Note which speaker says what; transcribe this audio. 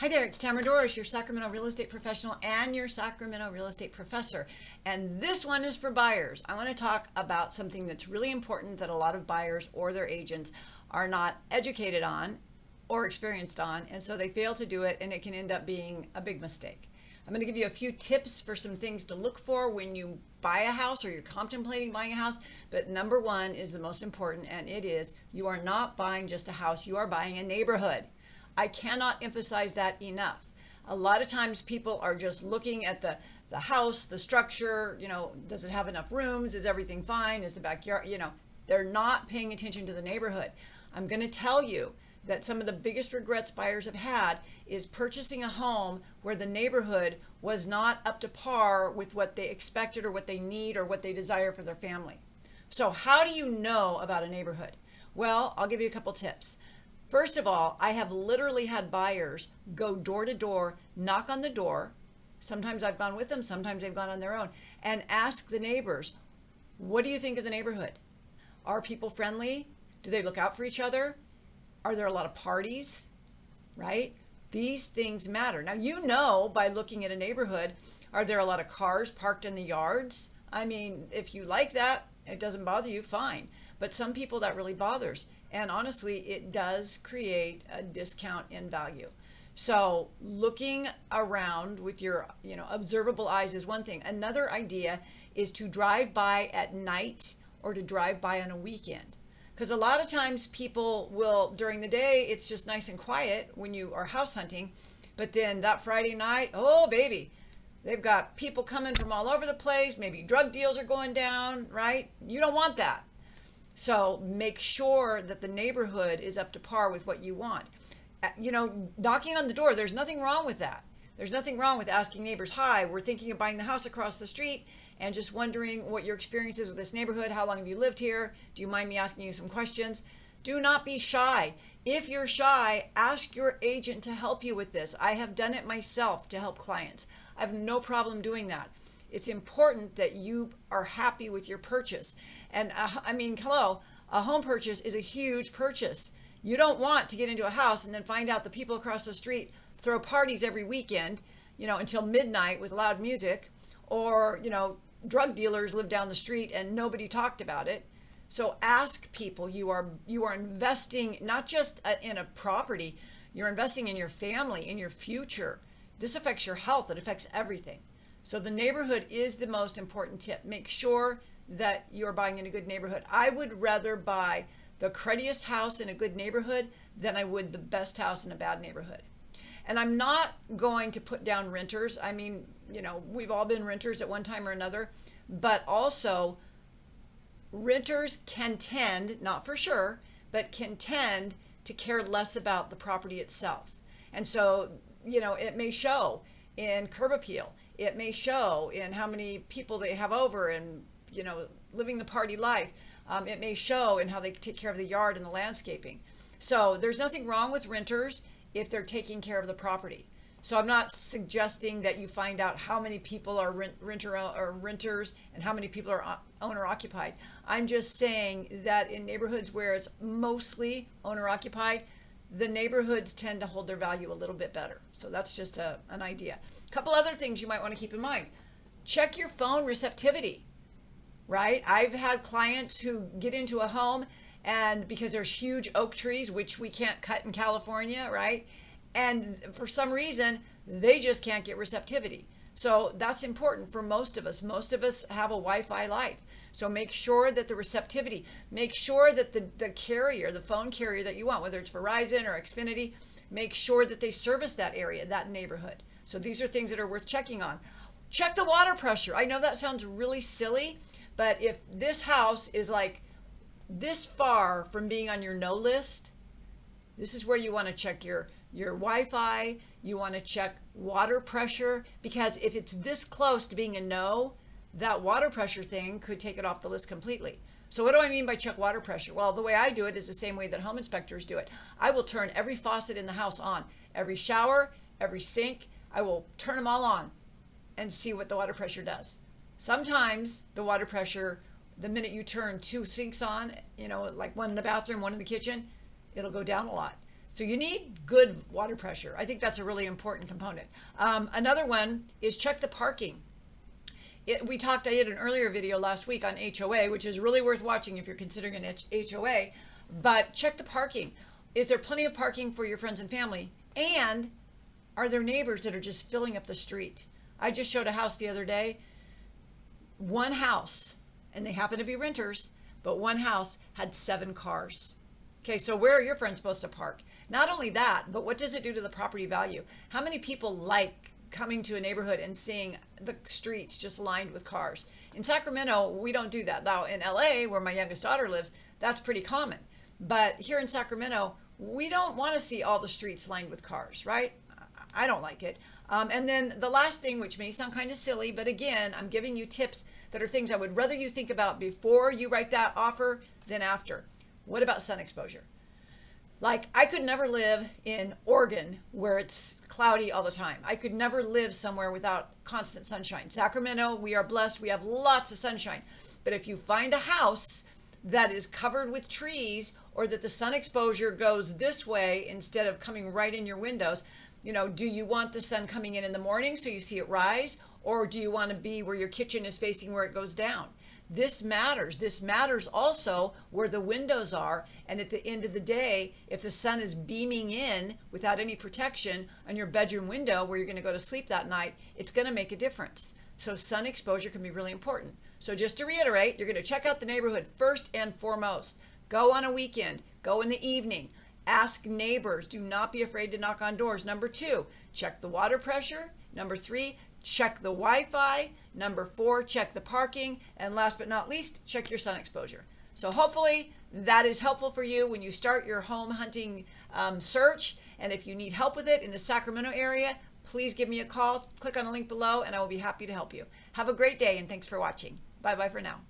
Speaker 1: Hi there, it's Tamara Doris, your Sacramento real estate professional and your Sacramento real estate professor. And this one is for buyers. I want to talk about something that's really important that a lot of buyers or their agents are not educated on or experienced on, and so they fail to do it, and it can end up being a big mistake. I'm going to give you a few tips for some things to look for when you buy a house or you're contemplating buying a house. But number one is the most important, and it is you are not buying just a house, you are buying a neighborhood. I cannot emphasize that enough. A lot of times people are just looking at the house, the structure, does it have enough rooms? Is everything fine? Is the backyard, they're not paying attention to the neighborhood. I'm going to tell you that some of the biggest regrets buyers have had is purchasing a home where the neighborhood was not up to par with what they expected or what they need or what they desire for their family. So how do you know about a neighborhood? Well, I'll give you a couple tips. First of all, I have literally had buyers go door to door, knock on the door. Sometimes I've gone with them, sometimes they've gone on their own, and ask the neighbors, what do you think of the neighborhood? Are people friendly? Do they look out for each other? Are there a lot of parties? Right? These things matter. Now, by looking at a neighborhood, are there a lot of cars parked in the yards? I mean, if you like that, it doesn't bother you, fine. But some people that really bothers. And honestly, it does create a discount in value. So looking around with your, observable eyes is one thing. Another idea is to drive by at night or to drive by on a weekend. Because a lot of times people will, during the day, it's just nice and quiet when you are house hunting. But then that Friday night, oh baby, they've got people coming from all over the place. Maybe drug deals are going down, right? You don't want that. So make sure that the neighborhood is up to par with what you want. Knocking on the door, there's nothing wrong with that. There's nothing wrong with asking neighbors, hi, we're thinking of buying the house across the street and just wondering what your experience is with this neighborhood. How long have you lived here? Do you mind me asking you some questions? Do not be shy. If you're shy, ask your agent to help you with this. I have done it myself to help clients. I have no problem doing that. It's important that you are happy with your purchase. And hello, a home purchase is a huge purchase. You don't want to get into a house and then find out the people across the street throw parties every weekend, until midnight with loud music, or, drug dealers live down the street and nobody talked about it. So ask people. You are investing not just in a property, you're investing in your family, in your future. This affects your health. It affects everything. So the neighborhood is the most important tip. Make sure that you're buying in a good neighborhood. I would rather buy the cruddiest house in a good neighborhood than I would the best house in a bad neighborhood. And I'm not going to put down renters. We've all been renters at one time or another, but also renters can tend, not for sure, but can tend to care less about the property itself. And so, it may show in curb appeal. It may show in how many people they have over and, living the party life. It may show in how they take care of the yard and the landscaping. So there's nothing wrong with renters if they're taking care of the property. So I'm not suggesting that you find out how many people are renters and how many people are owner occupied. I'm just saying that in neighborhoods where it's mostly owner occupied, the neighborhoods tend to hold their value a little bit better. So that's just an idea. A couple other things you might want to keep in mind. Check your phone receptivity, right? I've had clients who get into a home and because there's huge oak trees, which we can't cut in California, right? And for some reason, they just can't get receptivity. So that's important for most of us. Most of us have a Wi-Fi life. So make sure that the receptivity, make sure that the carrier, the phone carrier that you want, whether it's Verizon or Xfinity, make sure that they service that area, that neighborhood. So these are things that are worth checking on. Check the water pressure. I know that sounds really silly, but if this house is like this far from being on your no list, this is where you want to check your Wi-Fi. You want to check water pressure, because if it's this close to being a no, that water pressure thing could take it off the list completely. So what do I mean by check water pressure? Well, the way I do it is the same way that home inspectors do it. I will turn every faucet in the house on, every shower, every sink. I will turn them all on and see what the water pressure does. Sometimes the water pressure, the minute you turn two sinks on, like one in the bathroom, one in the kitchen, it'll go down a lot. So you need good water pressure. I think that's a really important component. Another one is check the parking. I did an earlier video last week on HOA, which is really worth watching if you're considering an HOA, but check the parking. Is there plenty of parking for your friends and family? And are there neighbors that are just filling up the street? I just showed a house the other day, one house, and they happen to be renters, but one house had 7 cars. Okay, so where are your friends supposed to park? Not only that, but what does it do to the property value? How many people like coming to a neighborhood and seeing the streets just lined with cars? In Sacramento, we don't do that. Now, in LA, where my youngest daughter lives, that's pretty common. But here in Sacramento, we don't want to see all the streets lined with cars, right? I don't like it. And then the last thing, which may sound kind of silly, but again, I'm giving you tips that are things I would rather you think about before you write that offer than after. What about sun exposure? Like, I could never live in Oregon where it's cloudy all the time. I could never live somewhere without constant sunshine. Sacramento, we are blessed. We have lots of sunshine. But if you find a house that is covered with trees, or that the sun exposure goes this way instead of coming right in your windows, do you want the sun coming in the morning so you see it rise? Or do you want to be where your kitchen is facing where it goes down? This matters. This matters also where the windows are. And at the end of the day, if the sun is beaming in without any protection on your bedroom window where you're going to go to sleep that night, it's going to make a difference. So sun exposure can be really important. So just to reiterate, you're going to check out the neighborhood first and foremost. Go on a weekend. Go in the evening. Ask neighbors. Do not be afraid to knock on doors. Number 2, check the water pressure. Number 3, check the Wi-Fi. Number 4, check the parking. And last but not least, check your sun exposure. So hopefully that is helpful for you when you start your home hunting search. And if you need help with it in the Sacramento area, please give me a call. Click on the link below and I will be happy to help you. Have a great day and thanks for watching. Bye-bye for now.